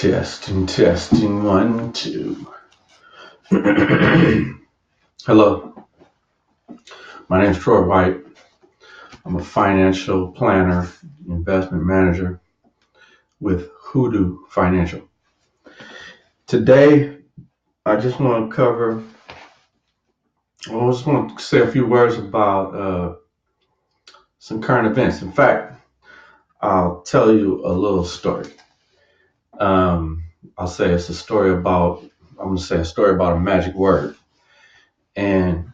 Testing, one, two. Hello, my name is Troy White. I'm a financial planner, investment manager with Hoodoo Financial. Today, I just want to say a few words about some current events. In fact, I'll tell you a little story. I'll say it's a story about, I'm going to say a story about a magic word. And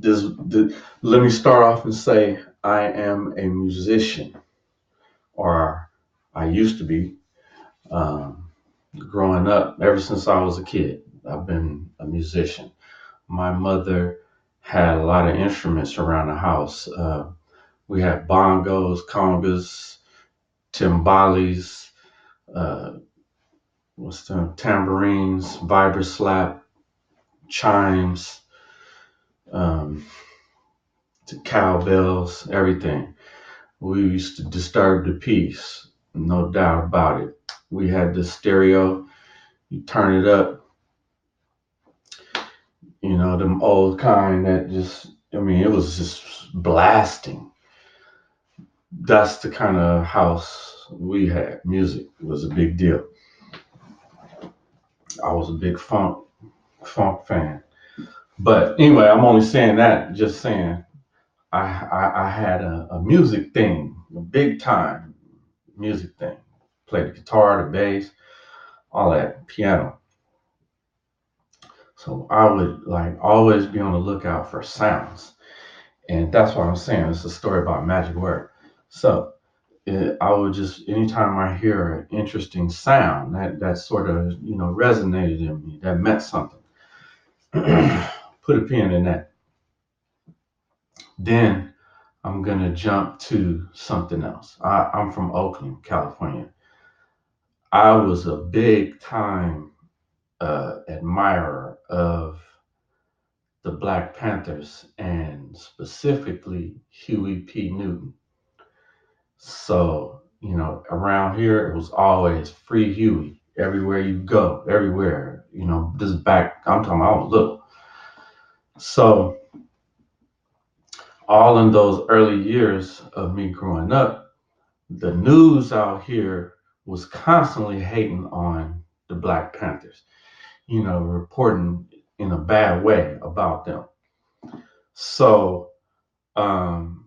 let me start off and say I am a musician, or I used to be. Growing up, ever since I was a kid, I've been a musician. My mother had a lot of instruments around the house. We had bongos, congas, timbales, uh, tambourines, vibraslap, chimes, um, cowbells, everything. We used to disturb the peace, no doubt about it. We had the stereo, you turn it up, them old kind that it was just blasting. That's the kind of house we had. Music was a big deal. I was a big funk fan. But anyway, I'm only saying that, just saying I had a music thing, a big time music thing. Played the guitar, the bass, all that, piano. So I would always be on the lookout for sounds. And that's what I'm saying. It's a story about magic word. So I would just, anytime I hear an interesting sound that sort of, resonated in me, that meant something, put a pin in that. Then I'm going to jump to something else. I'm from Oakland, California. I was a big time admirer of the Black Panthers and specifically Huey P. Newton. So, around here it was always free Huey. Everywhere you go, everywhere. This is back, I'm talking about I was little. So, all in those early years of me growing up, the news out here was constantly hating on the Black Panthers, reporting in a bad way about them. So, and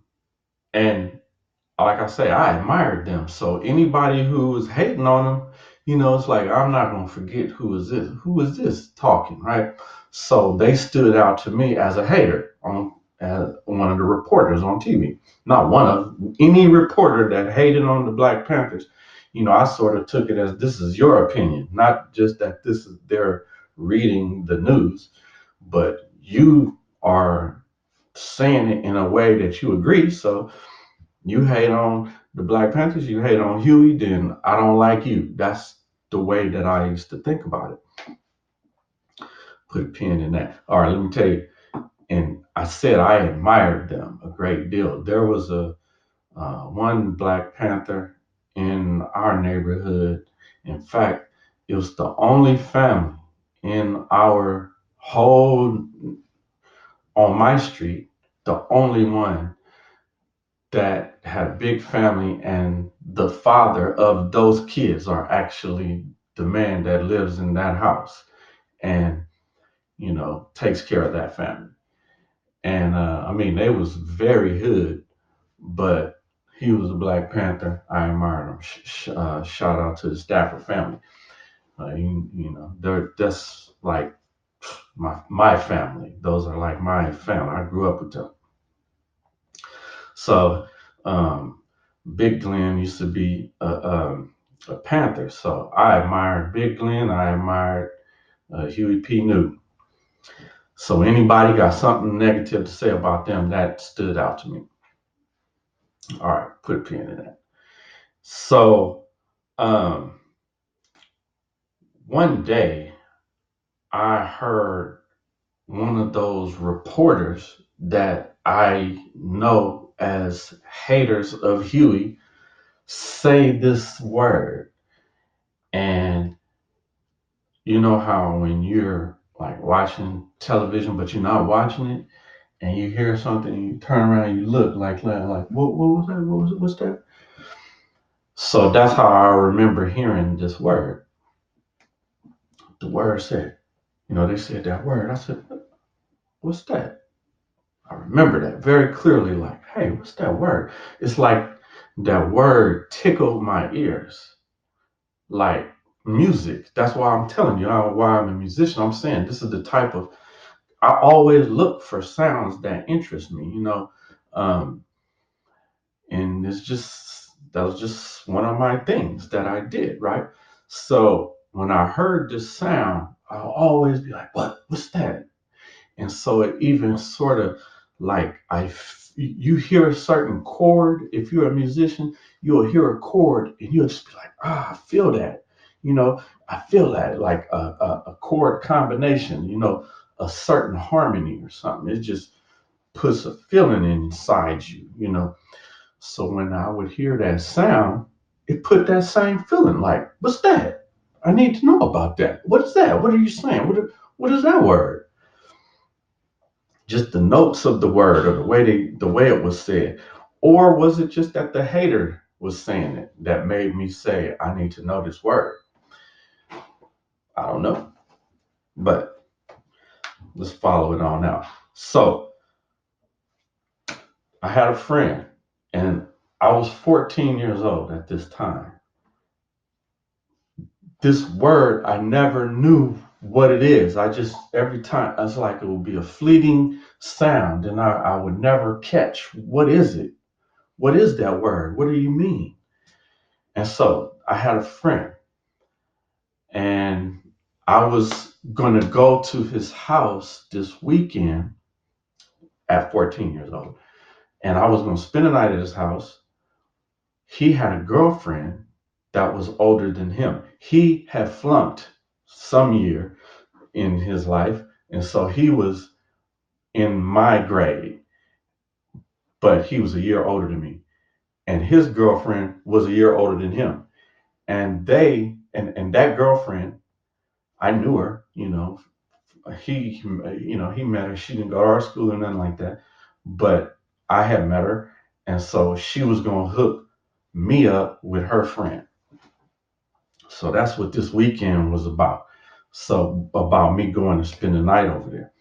like I say, I admired them. So anybody who was hating on them, it's like I'm not gonna forget who is this talking, right? So they stood out to me as a hater as one of the reporters on TV. Not one of any reporter that hated on the Black Panthers. I sort of took it as this is your opinion, not just that this is they're reading the news, but you are saying it in a way that you agree. So you hate on the Black Panthers, you hate on Huey, then I don't like you. That's the way that I used to think about it. Put a pin in that. All right, let me tell you. And I said I admired them a great deal. There was a one Black Panther in our neighborhood. In fact, it was the only family in our whole on my street, the only one that had a big family, and the father of those kids are actually the man that lives in that house and takes care of that family. And they was very hood, but he was a Black Panther. I admired him. Shout out to the Stafford family. That's like my family. Those are like my family. I grew up with them. So Big Glenn used to be a Panther. So I admired Big Glenn. I admired Huey P. Newton. So anybody got something negative to say about them, that stood out to me. All right, put a pin in that. So one day I heard one of those reporters that I know as haters of Huey say this word. And you know how when you're like watching television, but you're not watching it, and you hear something, and you turn around, you look like what was that? What was it? What's that? So that's how I remember hearing this word. The word said, they said that word. I said, what's that? I remember that very clearly, like, hey, what's that word? It's like that word tickled my ears, like music. That's why I'm telling you why I'm a musician. I'm saying this is the type of, I always look for sounds that interest me, um, and that was just one of my things that I did, right? So when I heard this sound, I'll always be like, what's that? And so it even sort of like you hear a certain chord. If you're a musician, you'll hear a chord and you'll just be like, I feel that. I feel that like a chord combination, a certain harmony or something. It just puts a feeling inside you. So when I would hear that sound, it put that same feeling like, what's that? I need to know about that. What's that? What are you saying? What is that word? Just the notes of the word or the way it was said, or was it just that the hater was saying it that made me say I need to know this word? I don't know, but let's follow it on out. So I had a friend, and I was 14 years old at this time. This word, I never knew what it is. I just, every time it's like it would be a fleeting sound, and I would never catch what is it. What is that word? What do you mean? And so I had a friend, and I was going to go to his house this weekend at 14 years old. And I was going to spend the night at his house. He had a girlfriend that was older than him. He had flunked some year in his life. And so he was in my grade, but he was a year older than me. And his girlfriend was a year older than him. And and that girlfriend, I knew her, he met her. She didn't go to our school or nothing like that, but I had met her, and so she was gonna hook me up with her friend. So that's what this weekend was about. So about me going to spend the night over there.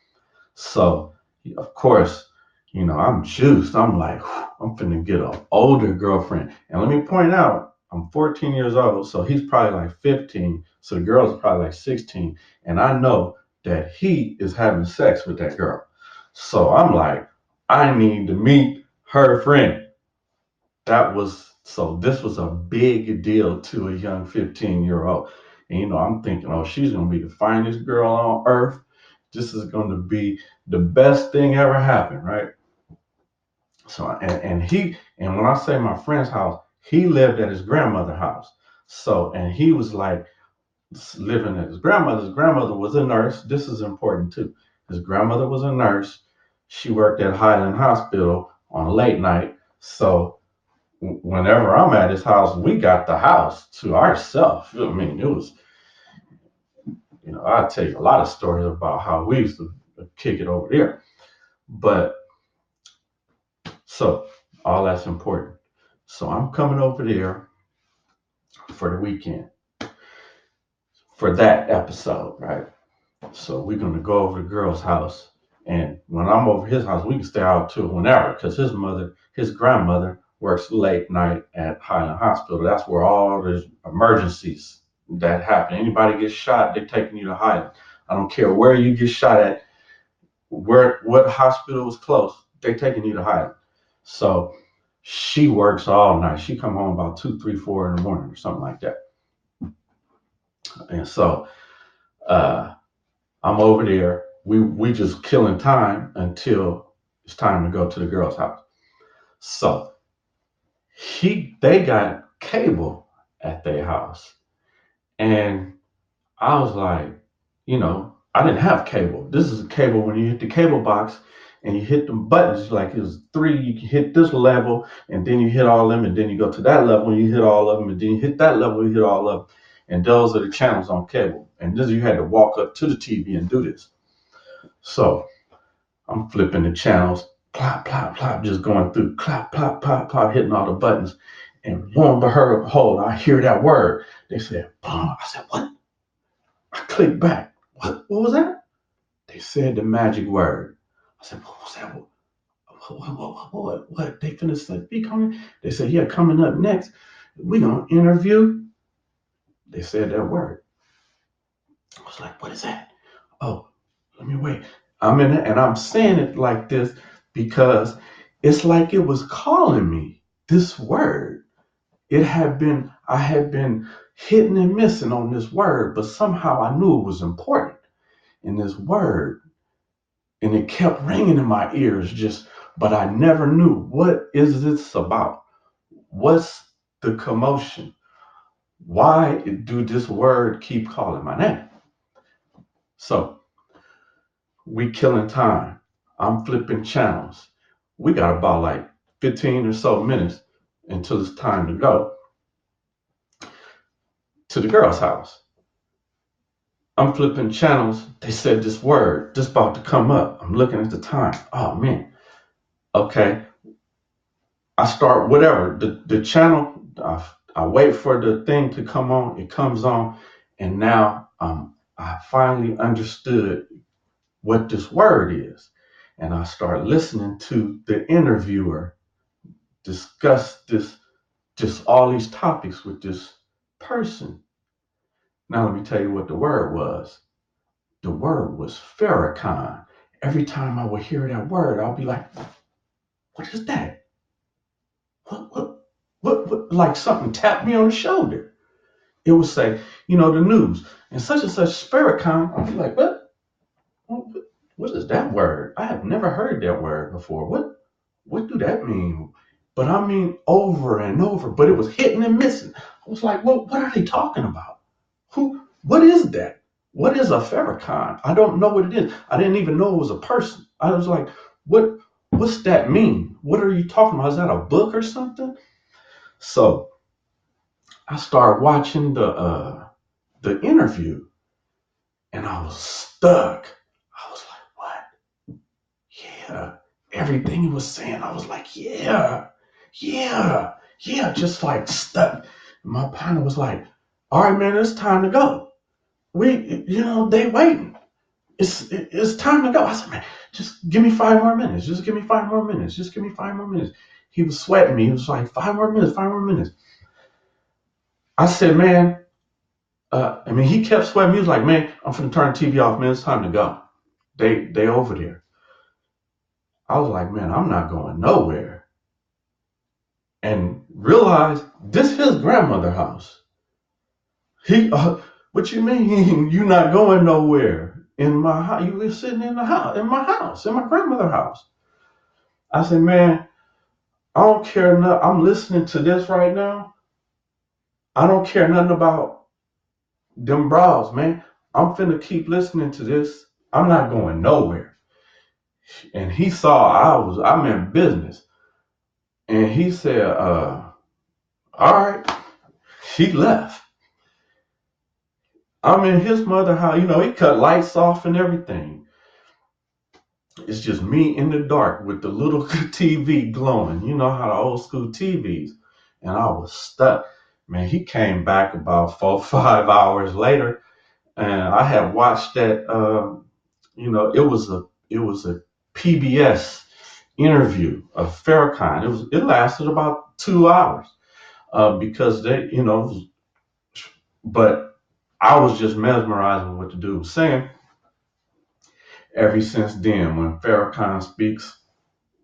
So of course, I'm juiced. I'm like, I'm finna get an older girlfriend. And let me point out, I'm 14 years old, so he's probably like 15. So the girl's probably like 16. And I know that he is having sex with that girl. So I'm like, I need to meet her friend. This was a big deal to a young 15-year-old. And I'm thinking, oh, she's gonna be the finest girl on earth. This is gonna be the best thing ever happened, right? So and when I say my friend's house, he lived at his grandmother's house. So and he was like living at his grandmother's. His grandmother was a nurse. This is important too. His grandmother was a nurse. She worked at Highland Hospital on a late night. So whenever I'm at his house, we got the house to ourselves. I mean, it was, I'll tell you a lot of stories about how we used to kick it over there. But so all that's important. So I'm coming over there for the weekend for that episode, right? So we're gonna go over to the girl's house, and when I'm over his house, we can stay out till whenever, because his grandmother works late night at Highland Hospital. That's where all the emergencies that happen. Anybody gets shot, they're taking you to Highland. I don't care where you get shot at, what hospital is close, they're taking you to Highland. So she works all night. She come home about 2, 3, 4 in the morning or something like that. And so uh, I'm over there. We just killing time until it's time to go to the girl's house. So they got cable at their house, and I was like, I didn't have cable. This is a cable when you hit the cable box and you hit the buttons, like it was three, you can hit this level and then you hit all of them and then you go to that level and you hit all of them and then you hit that level, you hit all of them. and those are the channels on cable. And this you had to walk up to the TV and do this. So I'm flipping the channels, plop, plop, plop, just going through, clap, plop, plop, plop, hitting all the buttons. And lo and behold, I hear that word. They said, "Bomb." I said, "What?" I clicked back. What was that? They said the magic word. I said, "What was that? What? They finna speak on it?" They said, "Yeah, coming up next, we gonna interview." They said that word. I was like, "What is that?" Oh, let me wait. I'm in it and I'm saying it like this because it's like it was calling me. This word. I had been hitting and missing on this word, but somehow I knew it was important in this word. And it kept ringing in my ears, but I never knew what is this about? What's the commotion? Why do this word keep calling my name? So we killing time. I'm flipping channels. We got about like 15 or so minutes until it's time to go to the girl's house. I'm flipping channels. They said this word just about to come up. I'm looking at the time. Oh man. Okay. I start whatever the channel. I wait for the thing to come on. It comes on, and now I finally understood what this word is, and I start listening to the interviewer discuss this, just all these topics with this person. Now let me tell you what the word was. The word was Farrakhan. Every time I would hear that word, I'll be like, "What is that? What?" Like something tapped me on the shoulder. It would say, the news and such Farrakhan. I'll be like, "What? What? What is that word? I have never heard that word before. What do that mean?" But I mean over and over. But it was hitting and missing. I was like, what are they talking about? What is that? What is a Farrakhan? I don't know what it is. I didn't even know it was a person. I was like, what's that mean? What are you talking about? Is that a book or something? So I started watching the interview and I was stuck. I was like, what? Yeah. Everything he was saying, I was like, yeah, yeah, yeah, just like stuck. My partner was like, "All right, man, it's time to go. They waiting. It's time to go." I said, "Man, just give me 5 more minutes. Just give me 5 more minutes. Just give me 5 more minutes." He was sweating me. He was like, 5 more minutes, 5 more minutes. I said, "Man," he kept sweating me. He was like, "Man, I'm finna turn the TV off, man. It's time to go. They over there." I was like, "Man, I'm not going nowhere." And realized this his grandmother house. He, what you mean you not going nowhere? In my house, you were sitting in the house, in my house, in my grandmother house. I said, "Man, I don't care nothing. I'm listening to this right now. I don't care nothing about them bras, man. I'm finna keep listening to this. I'm not going nowhere." And he saw I'm in business. And he said, "All right." He left. I'm in his mother house. He cut lights off and everything. It's just me in the dark with the little TV glowing. You know how the old school TVs. And I was stuck. Man, he came back about 4, 5 hours later, and I had watched that. It was a PBS interview of Farrakhan. It lasted about 2 hours because but I was just mesmerized with what the dude was saying. Ever since then, when Farrakhan speaks,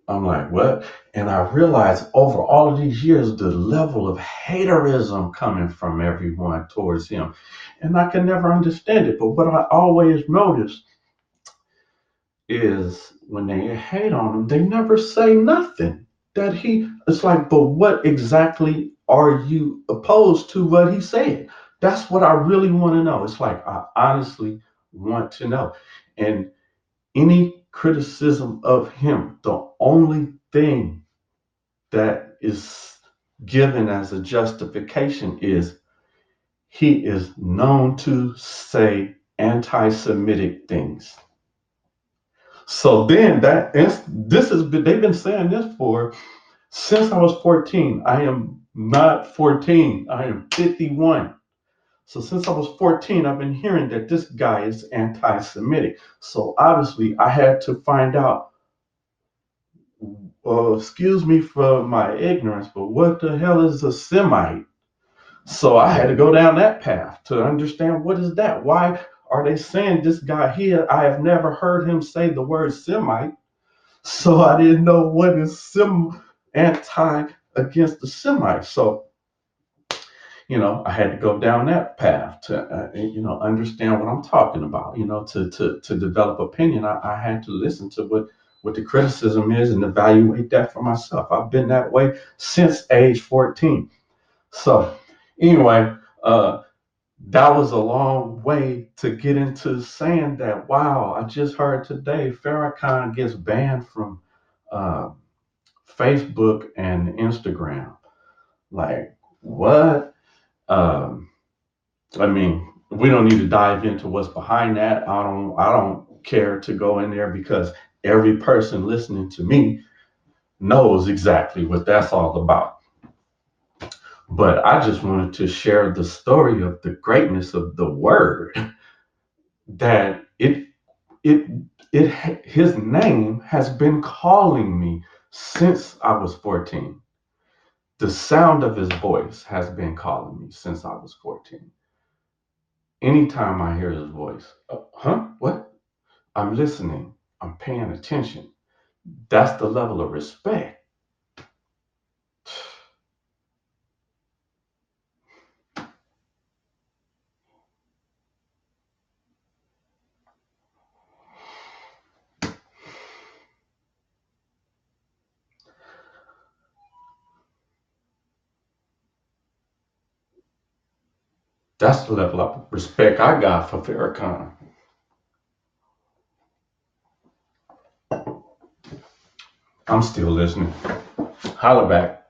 I'm like, what? And I realized over all of these years, the level of haterism coming from everyone towards him. And I can never understand it. But what I always notice is when they hate on him, they never say nothing. It's like, but what exactly are you opposed to what he said? That's what I really want to know. It's like, I honestly want to know. And any criticism of him, the only thing that is given as a justification is he is known to say anti-Semitic things. So then this has been, they've been saying this for since I was 14. I am not 14. I am 51. So since I was 14, I've been hearing that this guy is anti-Semitic. So obviously I had to find out, excuse me for my ignorance, but what the hell is a Semite? So I had to go down that path to understand what is that? Why are they saying this guy here? I have never heard him say the word Semite. So I didn't know what is anti against the Semites. So I had to go down that path to understand what I'm talking about. To develop opinion, I had to listen to what the criticism is and evaluate that for myself. I've been that way since age 14. So anyway, that was a long way to get into saying that. Wow, I just heard today Farrakhan gets banned from uh, Facebook and Instagram. Like what? Um, I mean, we don't need to dive into what's behind that. I don't care to go in there because every person listening to me knows exactly what that's all about. But I just wanted to share the story of the greatness of the word that it it his name has been calling me since I was 14. The sound of his voice has been calling me since I was 14. Anytime I hear his voice, what? I'm listening. I'm paying attention. That's the level of respect. That's the level of respect I got for Farrakhan. I'm still listening. Holla back.